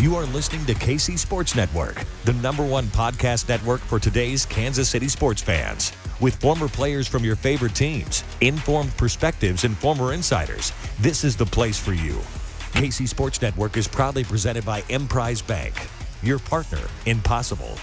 You are listening to KC Sports Network, the #1 podcast network for today's Kansas City sports fans. With former players from your favorite teams, informed perspectives, and former insiders, this is the place for you. KC Sports Network is proudly presented by Emprise Bank, your partner in possible.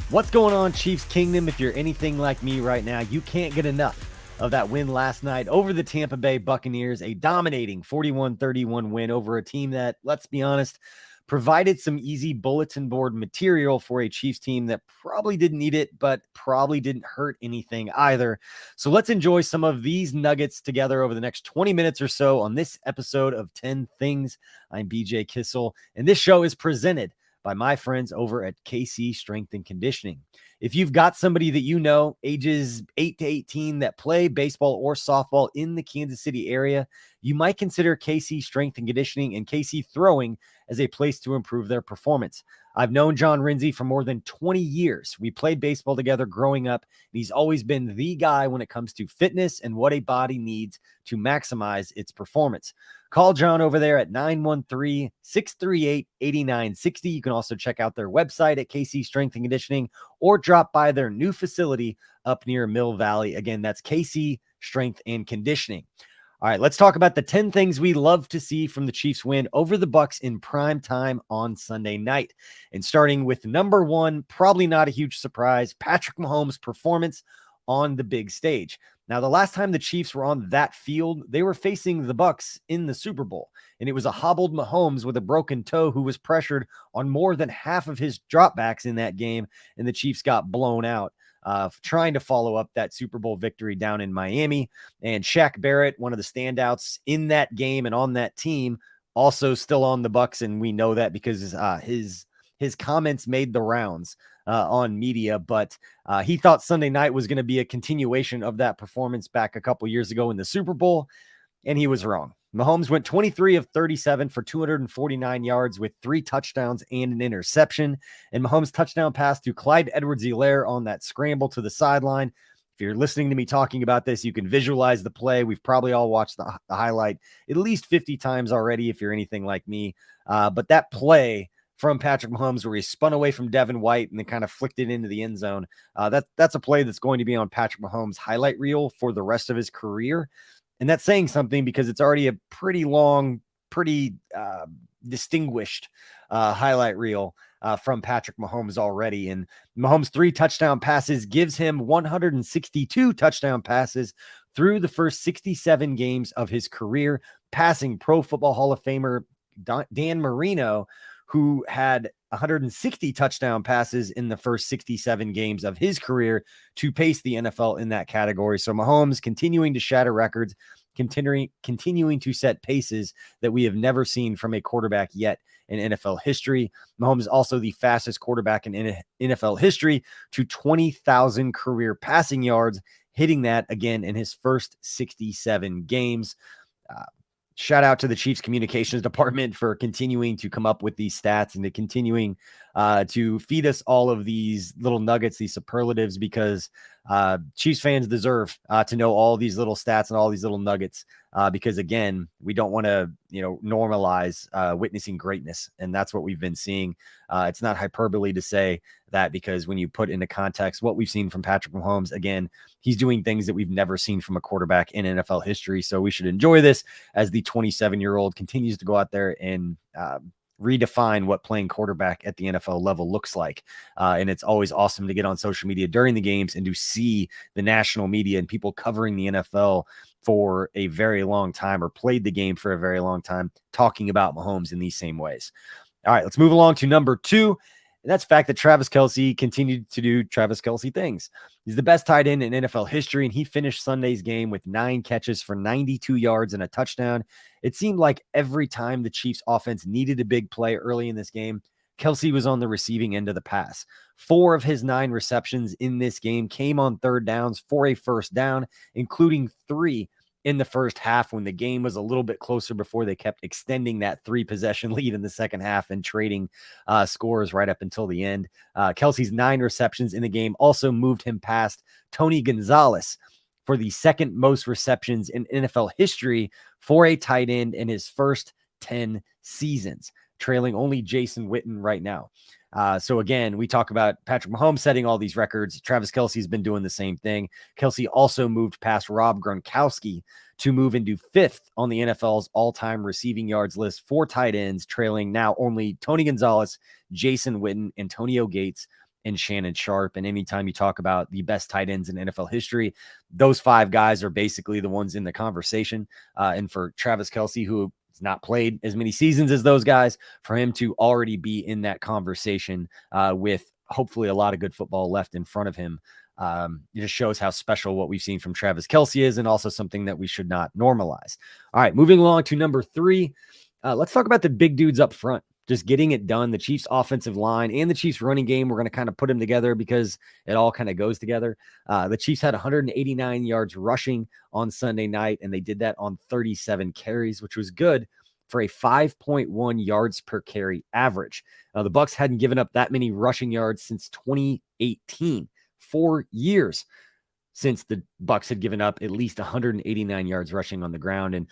What's going on, Chiefs Kingdom? If you're anything like me right now, you can't get enough of that win last night over the Tampa Bay Buccaneers, a dominating 41-31 win over a team that, let's be honest, provided some easy bulletin board material for a Chiefs team that probably didn't need it, but probably didn't hurt anything either. So let's enjoy some of these nuggets together over the next 20 minutes or so on this episode of 10 Things. I'm BJ Kissel, and this show is presented by my friends over at KC Strength and Conditioning. If you've got somebody that you know, ages 8 to 18, that play baseball or softball in the Kansas City area, you might consider KC Strength and Conditioning and KC Throwing as a place to improve their performance. I've known John Rinzi for more than 20 years. We played baseball together growing up, and he's always been the guy when it comes to fitness and what a body needs to maximize its performance. Call John over there at 913-638-8960. You can also check out their website at KC Strength and Conditioning or drop by their new facility up near Mill Valley. Again, that's KC Strength and Conditioning. All right, let's talk about the 10 things we love to see from the Chiefs win over the Bucs in prime time on Sunday night. And starting with number one, probably not a huge surprise, Patrick Mahomes' performance on the big stage. Now, the last time the Chiefs were on that field, they were facing the Bucs in the Super Bowl, and it was a hobbled Mahomes with a broken toe who was pressured on more than half of his dropbacks in that game, and the Chiefs got blown out. Trying to follow up that Super Bowl victory down in Miami. And Shaq Barrett, one of the standouts in that game and on that team, also still on the Bucs, and we know that because his comments made the rounds on media. But he thought Sunday night was going to be a continuation of that performance back a couple years ago in the Super Bowl, and he was wrong. Mahomes went 23 of 37 for 249 yards with 3 touchdowns and an interception. And Mahomes' touchdown pass to Clyde Edwards-Helaire on that scramble to the sideline. If you're listening to me talking about this, you can visualize the play. We've probably all watched the highlight at least 50 times already if you're anything like me. But that play from Patrick Mahomes where he spun away from Devin White and then kind of flicked it into the end zone, that's a play that's going to be on Patrick Mahomes' highlight reel for the rest of his career. And that's saying something because it's already a pretty long, pretty distinguished highlight reel from Patrick Mahomes already. And Mahomes' 3 touchdown passes gives him 162 touchdown passes through the first 67 games of his career, passing Pro Football Hall of Famer Dan Marino, who had 160 touchdown passes in the first 67 games of his career to pace the NFL in that category. So Mahomes continuing to shatter records, continuing to set paces that we have never seen from a quarterback yet in NFL history. Mahomes is also the fastest quarterback in NFL history to 20,000 career passing yards, hitting that again in his first 67 games. Shout out to the Chiefs communications department for continuing to come up with these stats and to continuing to feed us all of these little nuggets, these superlatives, because Chiefs fans deserve to know all these little stats and all these little nuggets because, again, we don't want to, normalize witnessing greatness. And that's what we've been seeing. It's not hyperbole to say that because when you put into context what we've seen from Patrick Mahomes, again, he's doing things that we've never seen from a quarterback in NFL history. So we should enjoy this as the 27-year-old continues to go out there and redefine what playing quarterback at the NFL level looks like. And it's always awesome to get on social media during the games and to see the national media and people covering the NFL for a very long time or played the game for a very long time talking about Mahomes in these same ways. All right, let's move along to number 2. And that's the fact that Travis Kelsey continued to do Travis Kelsey things. He's the best tight end in NFL history, and he finished Sunday's game with 9 catches for 92 yards and a touchdown. It seemed like every time the Chiefs offense needed a big play early in this game, Kelsey was on the receiving end of the pass. 4 of his 9 receptions in this game came on third downs for a first down, including 3 in the first half when the game was a little bit closer before they kept extending that 3-possession lead in the second half and trading scores right up until the end. Kelsey's 9 receptions in the game also moved him past Tony Gonzalez for the second most receptions in NFL history for a tight end in his first 10 seasons. trailing only Jason Witten right now. So again, we talk about Patrick Mahomes setting all these records. Travis Kelsey's been doing the same thing. Kelsey also moved past Rob Gronkowski to move into 5th on the NFL's all-time receiving yards list for tight ends, trailing now only Tony Gonzalez, Jason Witten, Antonio Gates, and Shannon Sharp. And anytime you talk about the best tight ends in NFL history, those 5 guys are basically the ones in the conversation. And for Travis Kelsey, who has not played as many seasons as those guys, for him to already be in that conversation with hopefully a lot of good football left in front of him, it just shows how special what we've seen from Travis Kelsey is, and also something that we should not normalize. All right, moving along to number 3. Let's talk about the big dudes up front. Just getting it done. The Chiefs offensive line and the Chiefs running game, we're going to kind of put them together because it all kind of goes together. The Chiefs had 189 yards rushing on Sunday night, and they did that on 37 carries, which was good for a 5.1 yards per carry average. The Bucs hadn't given up that many rushing yards since 2018, 4 years since the Bucs had given up at least 189 yards rushing on the ground. And,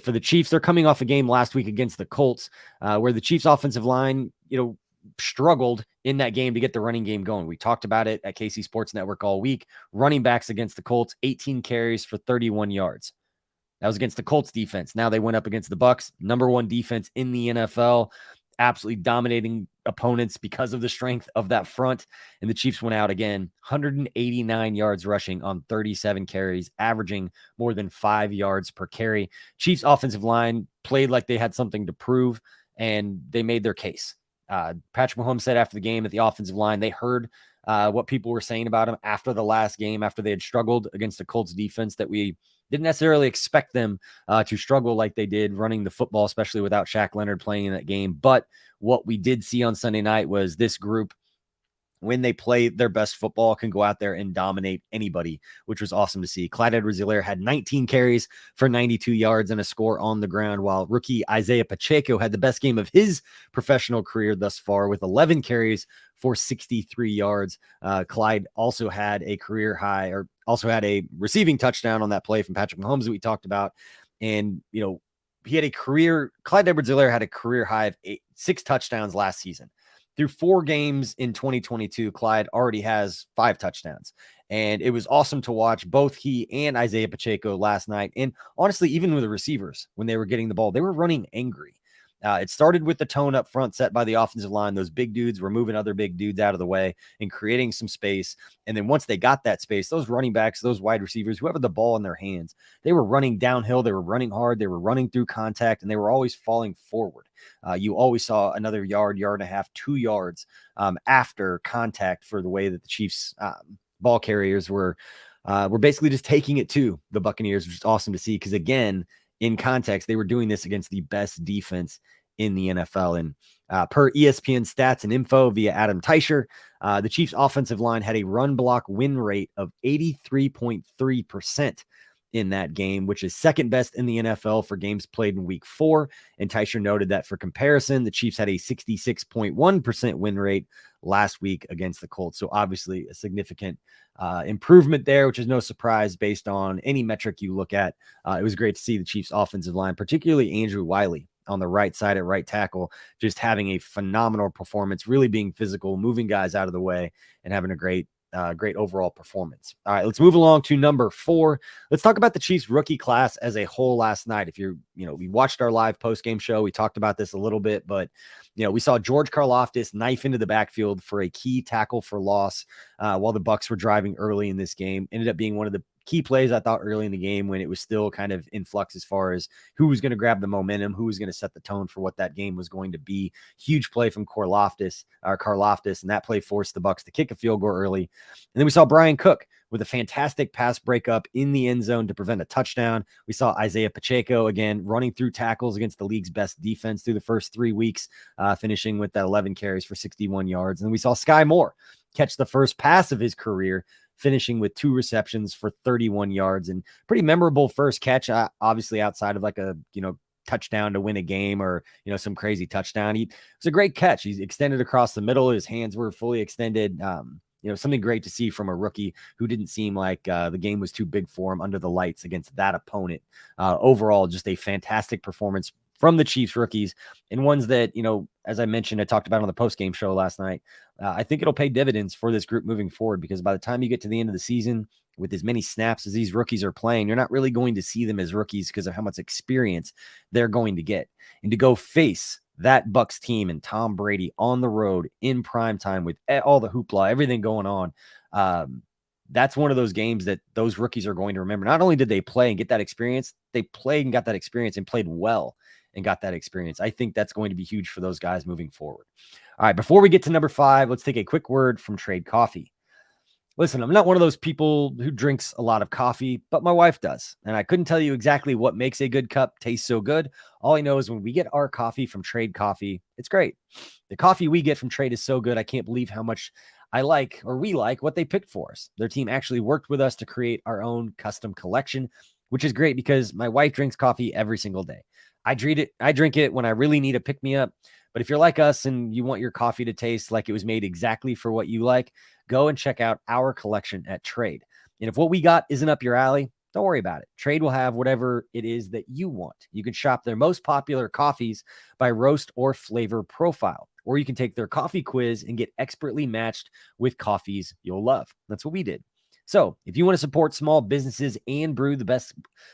for the Chiefs, they're coming off a game last week against the Colts, where the Chiefs offensive line, struggled in that game to get the running game going. We talked about it at KC Sports Network all week. Running backs against the Colts, 18 carries for 31 yards. That was against the Colts defense. Now they went up against the Bucs, number 1 defense in the NFL, absolutely dominating opponents because of the strength of that front. And the Chiefs went out again, 189 yards rushing on 37 carries, averaging more than 5 yards per carry. Chiefs offensive line played like they had something to prove, and they made their case. Patrick Mahomes said after the game that the offensive line, they heard what people were saying about him after the last game, after they had struggled against the Colts defense, that we didn't necessarily expect them to struggle like they did running the football, especially without Shaq Leonard playing in that game. But what we did see on Sunday night was this group, when they play their best football, can go out there and dominate anybody, which was awesome to see. Clyde Edwards-Helaire had 19 carries for 92 yards and a score on the ground, while rookie Isaiah Pacheco had the best game of his professional career thus far with 11 carries for 63 yards. Clyde also had a career high, or also had a receiving touchdown on that play from Patrick Mahomes that we talked about. And, he had Clyde Edwards-Helaire had a career high of 6 touchdowns last season. Through 4 games in 2022, Clyde already has 5 touchdowns. And it was awesome to watch both he and Isaiah Pacheco last night. And honestly, even with the receivers, when they were getting the ball, they were running angry. It started with the tone up front set by the offensive line. Those big dudes were moving other big dudes out of the way and creating some space. And then once they got that space, those running backs, those wide receivers, whoever the ball in their hands, they were running downhill. They were running hard. They were running through contact, and they were always falling forward. You always saw another yard, yard and a half, 2 yards after contact for the way that the Chiefs ball carriers were basically just taking it to the Buccaneers, which is awesome to see. Because again, in context, they were doing this against the best defense in the NFL. And per ESPN stats and info via Adam Teicher, the Chiefs offensive line had a run block win rate of 83.3% in that game, which is second best in the NFL for games played in week 4. And Teicher noted that for comparison, the Chiefs had a 66.1% win rate last week against the Colts. So obviously a significant improvement there, which is no surprise based on any metric you look at. It was great to see the Chiefs offensive line, particularly Andrew Wiley on the right side at right tackle, just having a phenomenal performance, really being physical, moving guys out of the way, and having a great overall performance. All right, let's move along to number 4. Let's talk about the Chiefs rookie class as a whole last night. If we watched our live post-game show, we talked about this a little bit, but we saw George Karlaftis knife into the backfield for a key tackle for loss while the Bucs were driving early in this game. Ended up being one of the key plays, I thought, early in the game when it was still kind of in flux as far as who was going to grab the momentum, who was going to set the tone for what that game was going to be. Huge play from Karlaftis, and that play forced the Bucs to kick a field goal early. And then we saw Brian Cook with a fantastic pass breakup in the end zone to prevent a touchdown. We saw Isaiah Pacheco again running through tackles against the league's best defense through the first 3 weeks, finishing with that 11 carries for 61 yards. And we saw Sky Moore catch the first pass of his career, finishing with 2 receptions for 31 yards, and pretty memorable first catch, obviously outside of like a, touchdown to win a game or, some crazy touchdown. It was a great catch. He's extended across the middle. His hands were fully extended. Something great to see from a rookie who didn't seem like the game was too big for him under the lights against that opponent. Overall, just a fantastic performance from the Chiefs rookies, and ones that, as I mentioned, I talked about on the post-game show last night. I think it'll pay dividends for this group moving forward, because by the time you get to the end of the season, with as many snaps as these rookies are playing, you're not really going to see them as rookies because of how much experience they're going to get. And to go face that Bucs team and Tom Brady on the road in prime time with all the hoopla, everything going on, that's one of those games that those rookies are going to remember. Not only did they play and get that experience, they played and got that experience and played well and got that experience. I think that's going to be huge for those guys moving forward. All right, before we get to number 5, let's take a quick word from Trade Coffee. Listen, I'm not one of those people who drinks a lot of coffee, but my wife does. And I couldn't tell you exactly what makes a good cup taste so good. All I know is when we get our coffee from Trade Coffee, it's great. The coffee we get from Trade is so good, I can't believe how much we like what they picked for us. Their team actually worked with us to create our own custom collection, which is great because my wife drinks coffee every single day. I drink it when I really need a pick-me-up. But if you're like us and you want your coffee to taste like it was made exactly for what you like, go and check out our collection at Trade. And if what we got isn't up your alley, don't worry about it. Trade will have whatever it is that you want. You can shop their most popular coffees by roast or flavor profile, or you can take their coffee quiz and get expertly matched with coffees you'll love. That's what we did. So if you want to support small businesses and brew the best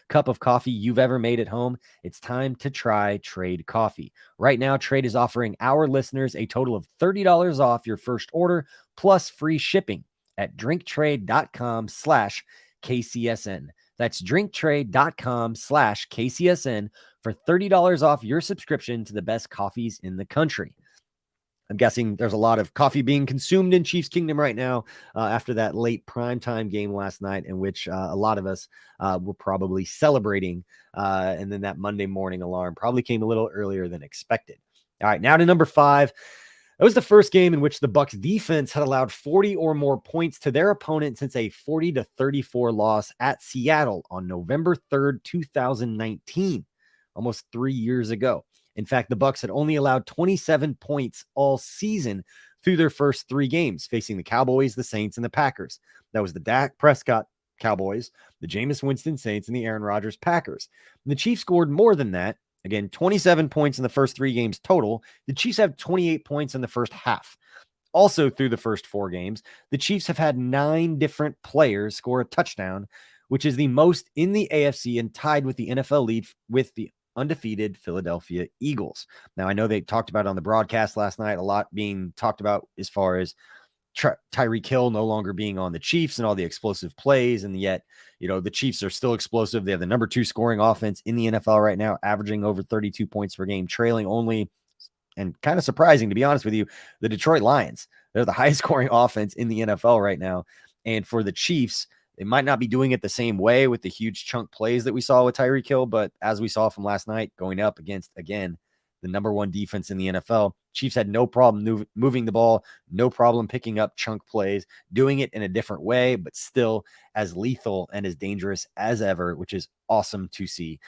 cup of coffee you've ever made at home, it's time to try Trade Coffee. Right now, Trade is offering our listeners a total of $30 off your first order plus free shipping at drinktrade.com/KCSN. That's drinktrade.com/KCSN for $30 off your subscription to the best coffees in the country. I'm guessing there's a lot of coffee being consumed in Chiefs Kingdom right now after that late primetime game last night, in which a lot of us were probably celebrating. And then that Monday morning alarm probably came a little earlier than expected. All right, now to number 5. It was the first game in which the Bucs defense had allowed 40 or more points to their opponent since a 40-34 loss at Seattle on November 3rd, 2019, almost 3 years ago. In fact, the Bucs had only allowed 27 points all season through their first 3 games, facing the Cowboys, the Saints, and the Packers. That was the Dak Prescott Cowboys, the Jameis Winston Saints, and the Aaron Rodgers Packers. And the Chiefs scored more than that. Again, 27 points in the first 3 games total. The Chiefs have 28 points in the first half. Also, through the first 4 games, the Chiefs have had 9 different players score a touchdown, which is the most in the AFC and tied with the NFL lead with the undefeated Philadelphia Eagles. Now, I know they talked about it on the broadcast last night, a lot being talked about as far as Tyreek Hill no longer being on the Chiefs and all the explosive plays. And yet, the Chiefs are still explosive. They have the number 2 scoring offense in the NFL right now, averaging over 32 points per game, trailing only, and kind of surprising, to be honest with you, the Detroit Lions. They're the highest scoring offense in the NFL right now. And for the Chiefs, they might not be doing it the same way with the huge chunk plays that we saw with Tyreek Hill, but as we saw from last night, going up against, again, the number 1 defense in the NFL, Chiefs had no problem moving the ball, no problem picking up chunk plays, doing it in a different way, but still as lethal and as dangerous as ever, which is awesome to see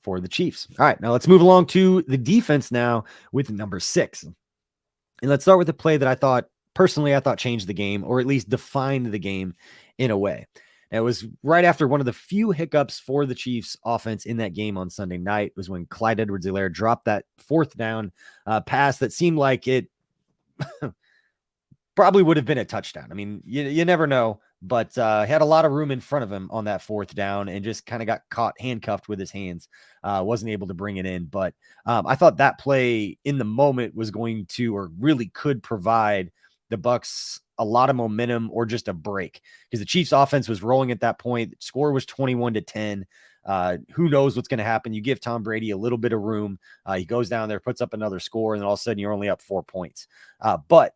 for the Chiefs. All right, now let's move along to the defense now with number 6. And let's start with the play that I thought changed the game, or at least defined the game in a way. It was right after one of the few hiccups for the Chiefs offense in that game on Sunday night was when Clyde Edwards-Helaire dropped that 4th down pass that seemed like it probably would have been a touchdown. I mean, you never know, but he had a lot of room in front of him on that 4th down and just kind of got caught handcuffed with his hands. Wasn't able to bring it in, but I thought that play in the moment was going to, or really could provide the Bucs a lot of momentum or just a break, because the Chiefs offense was rolling at that point. The score was 21-10. Who knows what's going to happen? You give Tom Brady a little bit of room. He goes down there, puts up another score, and then all of a sudden you're only up 4 points. But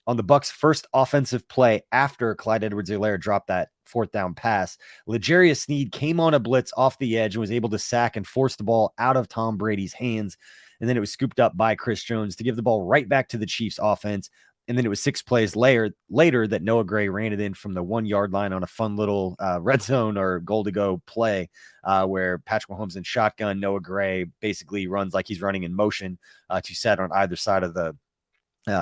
on the Bucs' first offensive play after Clyde Edwards-Helaire dropped that 4th down pass, L'Jarius Sneed came on a blitz off the edge and was able to sack and force the ball out of Tom Brady's hands. And then it was scooped up by Chris Jones to give the ball right back to the Chiefs offense. And then it was 6 plays later that Noah Gray ran it in from the 1-yard line on a fun little red zone or goal to go play where Patrick Mahomes in shotgun, Noah Gray basically runs like he's running in motion to set on either side of the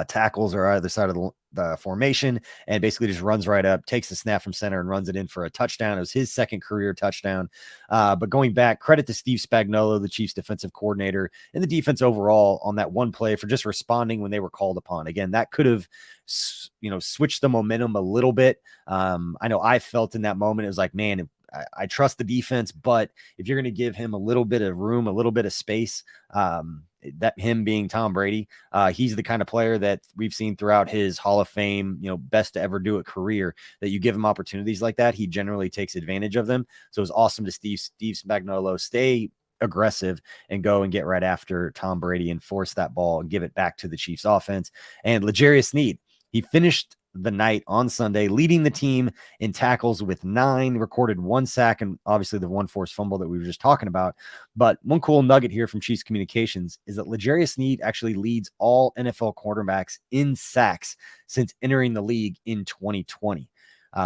tackles or either side of the formation and basically just runs right up, takes the snap from center and runs it in for a touchdown. It was his second career touchdown. But going back, credit to Steve Spagnuolo, the Chiefs defensive coordinator, and the defense overall on that one play for just responding when they were called upon. Again, that could have, switched the momentum a little bit. I know I felt in that moment, it was like, man, I trust the defense, but if you're going to give him a little bit of room, a little bit of space, that him being Tom Brady, he's the kind of player that we've seen throughout his Hall of Fame, best to ever do it career, that you give him opportunities like that, he generally takes advantage of them. So it was awesome to Steve Spagnuolo stay aggressive and go and get right after Tom Brady and force that ball and give it back to the Chiefs offense. And L'Jarius Sneed, he finished the night on Sunday, leading the team in tackles with 9, recorded 1 sack, and obviously the 1 forced fumble that we were just talking about. But one cool nugget here from Chiefs communications is that L'Jarius Sneed actually leads all NFL quarterbacks in sacks since entering the league in 2020.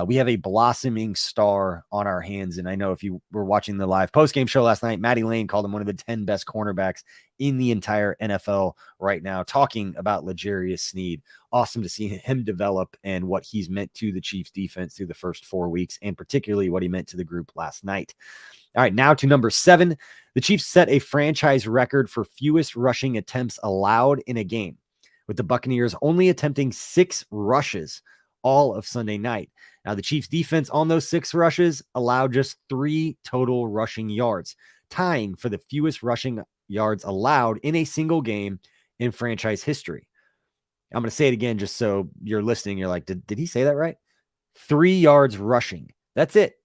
We have a blossoming star on our hands. And I know if you were watching the live postgame show last night, Matty Lane called him one of the 10 best cornerbacks in the entire NFL right now, talking about L'Jarius Sneed. Awesome to see him develop and what he's meant to the Chiefs defense through the first 4 weeks, and particularly what he meant to the group last night. All right, now to number 7. The Chiefs set a franchise record for fewest rushing attempts allowed in a game, with the Buccaneers only attempting 6 rushes all of Sunday night. Now, the Chiefs defense on those 6 rushes allowed just 3 total rushing yards, tying for the fewest rushing yards allowed in a single game in franchise history. I'm going to say it again, just so you're listening. You're like, did he say that right? 3 yards rushing. That's it.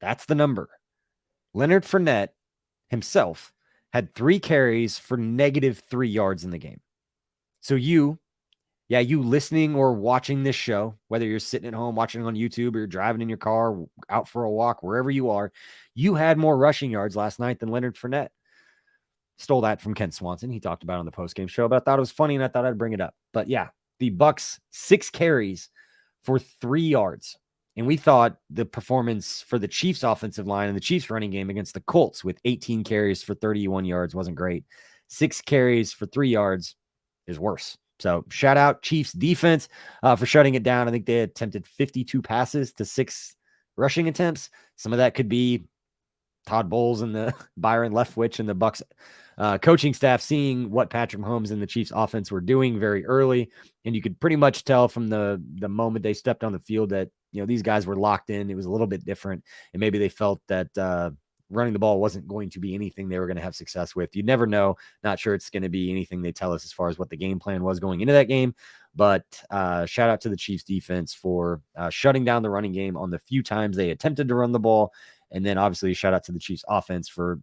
That's the number. Leonard Fournette himself had 3 carries for -3 yards in the game. So you listening or watching this show, whether you're sitting at home watching on YouTube or you're driving in your car, out for a walk, wherever you are, you had more rushing yards last night than Leonard Fournette. Stole that from Kent Swanson. He talked about it on the postgame show, but I thought it was funny and I thought I'd bring it up. But yeah, the Bucs 6 carries for 3 yards. And we thought the performance for the Chiefs offensive line and the Chiefs running game against the Colts with 18 carries for 31 yards wasn't great. 6 carries for 3 yards is worse. So shout out Chiefs defense for shutting it down. I think they attempted 52 passes to 6 rushing attempts. Some of that could be Todd Bowles and the Byron Leftwich and the Bucs coaching staff seeing what Patrick Mahomes and the Chiefs offense were doing very early. And you could pretty much tell from the moment they stepped on the field that, these guys were locked in. It was a little bit different. And maybe they felt that running the ball wasn't going to be anything they were going to have success with. You never know. Not sure it's going to be anything they tell us as far as what the game plan was going into that game. But shout out to the Chiefs defense for shutting down the running game on the few times they attempted to run the ball. And then obviously shout out to the Chiefs offense for,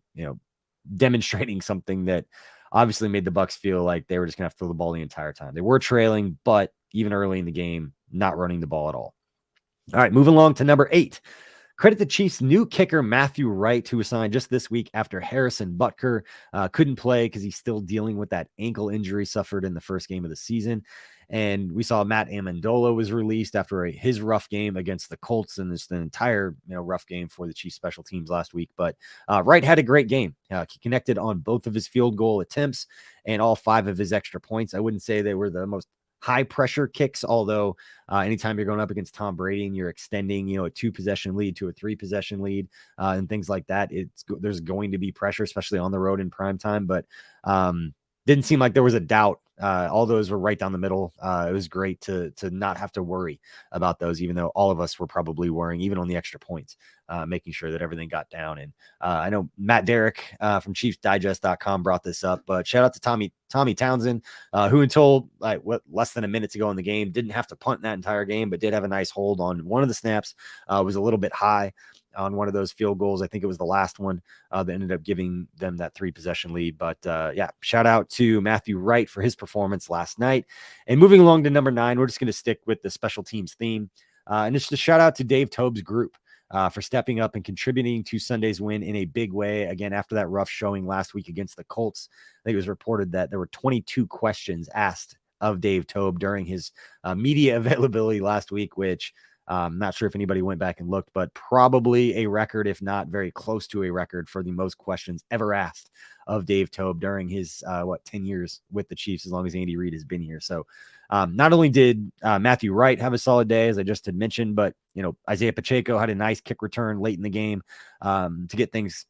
demonstrating something that obviously made the Bucs feel like they were just going to have to throw the ball the entire time. They were trailing, but even early in the game, not running the ball at all. All right, moving along to number 8. Credit the Chiefs' new kicker, Matthew Wright, who was signed just this week after Harrison Butker couldn't play because he's still dealing with that ankle injury suffered in the first game of the season. And we saw Matt Amendola was released after his rough game against the Colts, and it's an entire rough game for the Chiefs special teams last week. But Wright had a great game. He connected on both of his field goal attempts and all 5 of his extra points. I wouldn't say they were the most high pressure kicks, although anytime you're going up against Tom Brady and you're extending, a 2-possession lead to a 3-possession lead and things like that, there's going to be pressure, especially on the road in prime time. But didn't seem like there was a doubt. All those were right down the middle. It was great to not have to worry about those, even though all of us were probably worrying, even on the extra points, making sure that everything got down. And I know Matt Derrick from ChiefsDigest.com brought this up, but shout out to Tommy Townsend, who until less than a minute to go in the game didn't have to punt in that entire game, but did have a nice hold on one of the snaps. Was a little bit high on one of those field goals. I think it was the last one that ended up giving them that 3-possession lead. But shout out to Matthew Wright for his performance last night. And moving along to number 9, we're just going to stick with the special teams theme. And it's just a shout out to Dave Tobe's group for stepping up and contributing to Sunday's win in a big way. Again, after that rough showing last week against the Colts, I think it was reported that there were 22 questions asked of Dave Tobe during his media availability last week, which Not sure if anybody went back and looked, but probably a record, if not very close to a record, for the most questions ever asked of Dave Toub during his 10 years with the Chiefs, as long as Andy Reid has been here. So not only did Matthew Wright have a solid day, as I just had mentioned, but Isaiah Pacheco had a nice kick return late in the game to get things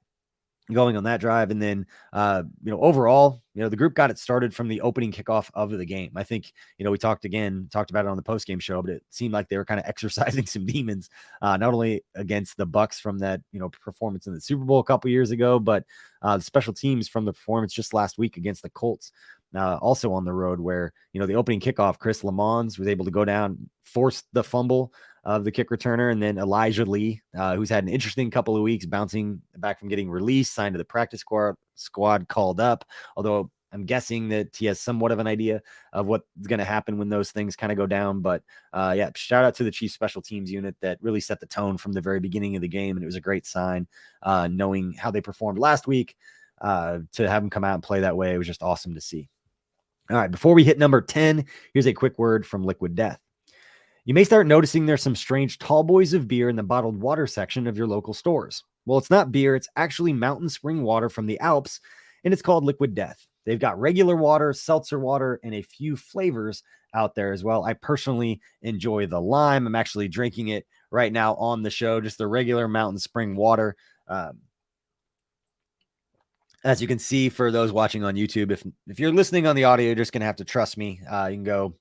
going on that drive. And then, overall, the group got it started from the opening kickoff of the game. I think, we talked about it on the post-game show, but it seemed like they were kind of exercising some demons, not only against the Bucs from that, performance in the Super Bowl a couple years ago, but the special teams from the performance just last week against the Colts. Also on the road where, the opening kickoff, Chris Lamons was able to go down, force the fumble of the kick returner. And then Elijah Lee, who's had an interesting couple of weeks bouncing back from getting released, signed to the practice squad, called up. Although I'm guessing that he has somewhat of an idea of what's going to happen when those things kind of go down. But shout out to the Chiefs special teams unit that really set the tone from the very beginning of the game. And it was a great sign knowing how they performed last week to have them come out and play that way. It was just awesome to see. All right, before we hit number 10, here's a quick word from Liquid Death. You may start noticing there's some strange tall boys of beer in the bottled water section of your local stores. Well, it's not beer. It's actually mountain spring water from the Alps, and it's called Liquid Death. They've got regular water, seltzer water, and a few flavors out there as well. I personally enjoy the lime. I'm actually drinking it right now on the show, just the regular mountain spring water. As you can see, for those watching on YouTube, if you're listening on the audio, you're just going to have to trust me. You can go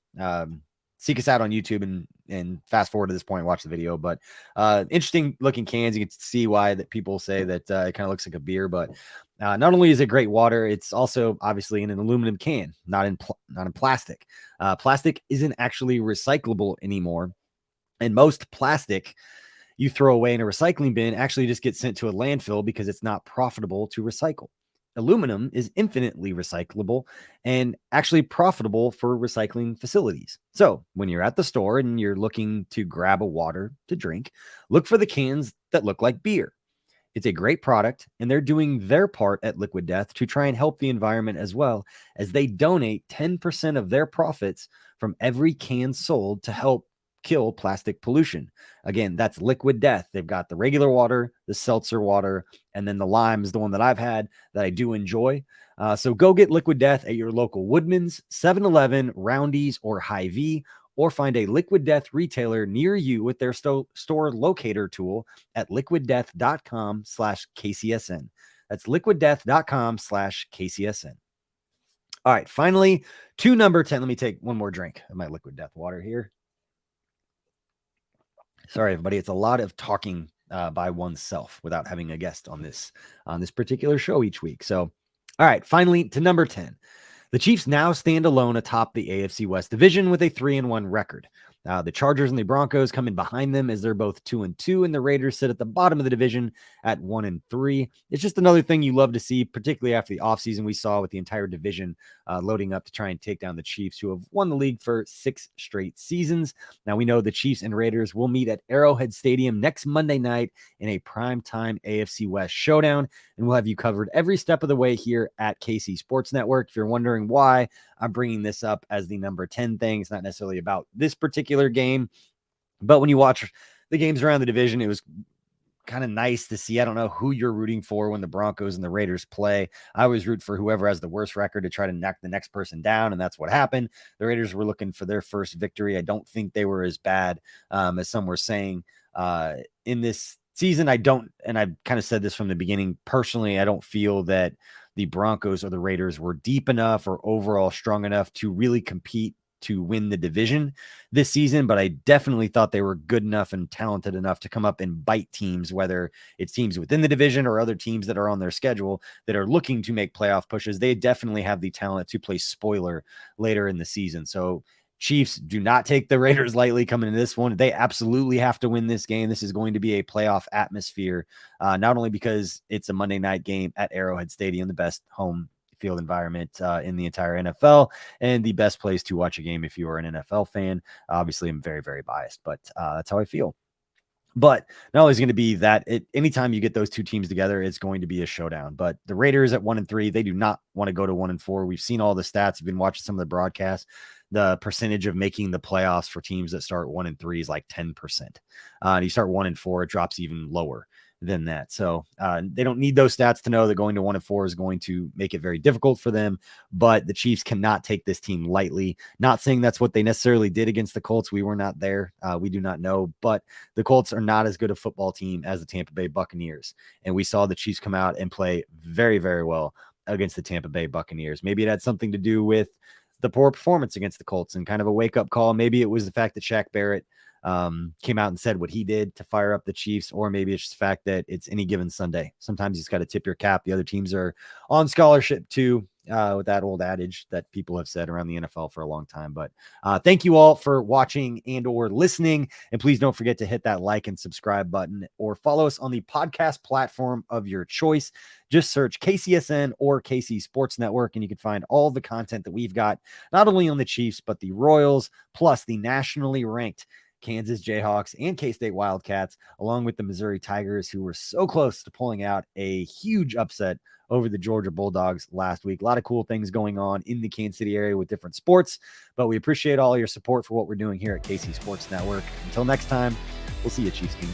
seek us out on YouTube and fast forward to this point, watch the video. But interesting looking cans. You can see why that people say that it kind of looks like a beer. But not only is it great water, it's also obviously in an aluminum can, not in plastic. Plastic isn't actually recyclable anymore. And most plastic you throw away in a recycling bin actually just gets sent to a landfill because it's not profitable to recycle. Aluminum is infinitely recyclable and actually profitable for recycling facilities. So when you're at the store and you're looking to grab a water to drink, look for the cans that look like beer. It's a great product, and they're doing their part at Liquid Death to try and help the environment, as well as they donate 10% of their profits from every can sold to help kill plastic pollution. Again, that's Liquid Death. They've got the regular water, the seltzer water, and then the lime is the one that I've had that I do enjoy. So go get Liquid Death at your local Woodman's, 7-Eleven, Roundy's, or Hy-Vee, or find a Liquid Death retailer near you with their store locator tool at liquiddeath.com/KCSN. That's liquiddeath.com/KCSN. All right, finally, to number 10. Let me take one more drink of my Liquid Death water here. Sorry, everybody. It's a lot of talking by oneself without having a guest on this particular show each week. So, all right, finally to number 10. The Chiefs now stand alone atop the AFC West division with a 3-1 record. The Chargers and the Broncos come in behind them as they're both 2-2, and the Raiders sit at the bottom of the division at 1-3. It's just another thing you love to see, particularly after the offseason we saw with the entire division loading up to try and take down the Chiefs, who have won the league for 6 straight seasons. Now, we know the Chiefs and Raiders will meet at Arrowhead Stadium next Monday night in a primetime AFC West showdown, and we'll have you covered every step of the way here at KC Sports Network. If you're wondering why I'm bringing this up as the number 10 thing, it's not necessarily about this particular game, but when you watch the games around the division, it was kind of nice to see. I don't know who you're rooting for when the Broncos and the Raiders play. I always root for whoever has the worst record to try to knock the next person down, and that's what happened. The Raiders were looking for their first victory. I don't think they were as bad as some were saying in this season. I've kind of said this from the beginning. Personally, I don't feel that the Broncos or the Raiders were deep enough or overall strong enough to really compete to win the division this season, but I definitely thought they were good enough and talented enough to come up and bite teams, whether it's teams within the division or other teams that are on their schedule that are looking to make playoff pushes. They definitely have the talent to play spoiler later in the season. So Chiefs, do not take the Raiders lightly coming into this one. They absolutely have to win this game. This is going to be a playoff atmosphere, not only because it's a Monday night game at Arrowhead Stadium, the best home field environment in the entire NFL, and the best place to watch a game if you are an NFL fan. Obviously, I'm very, very biased, but that's how I feel. But not only is going to be that, anytime you get those two teams together, it's going to be a showdown. But the Raiders at 1-3, they do not want to go to 1-4. We've seen all the stats. We've been watching some of the broadcasts. The percentage of making the playoffs for teams that start 1-3 is like 10%. And you start 1-4, it drops even lower than that. So they don't need those stats to know that going to 1-4 is going to make it very difficult for them. But the Chiefs cannot take this team lightly. Not saying that's what they necessarily did against the Colts. We were not there. We do not know. But the Colts are not as good a football team as the Tampa Bay Buccaneers. And we saw the Chiefs come out and play very, very well against the Tampa Bay Buccaneers. Maybe it had something to do with the poor performance against the Colts and kind of a wake-up call. Maybe it was the fact that Shaq Barrett came out and said what he did to fire up the Chiefs, or maybe it's just the fact that it's any given Sunday. Sometimes you just got to tip your cap. The other teams are on scholarship too, with that old adage that people have said around the NFL for a long time. But thank you all for watching and or listening. And please don't forget to hit that like and subscribe button, or follow us on the podcast platform of your choice. Just search KCSN or KC Sports Network, and you can find all the content that we've got, not only on the Chiefs, but the Royals, plus the nationally ranked Kansas Jayhawks and K-State Wildcats, along with the Missouri Tigers, who were so close to pulling out a huge upset over the Georgia Bulldogs last week. A lot of cool things going on in the Kansas City area with different sports, but we appreciate all your support for what we're doing here at KC Sports Network. Until next time, we'll see you, Chiefs King.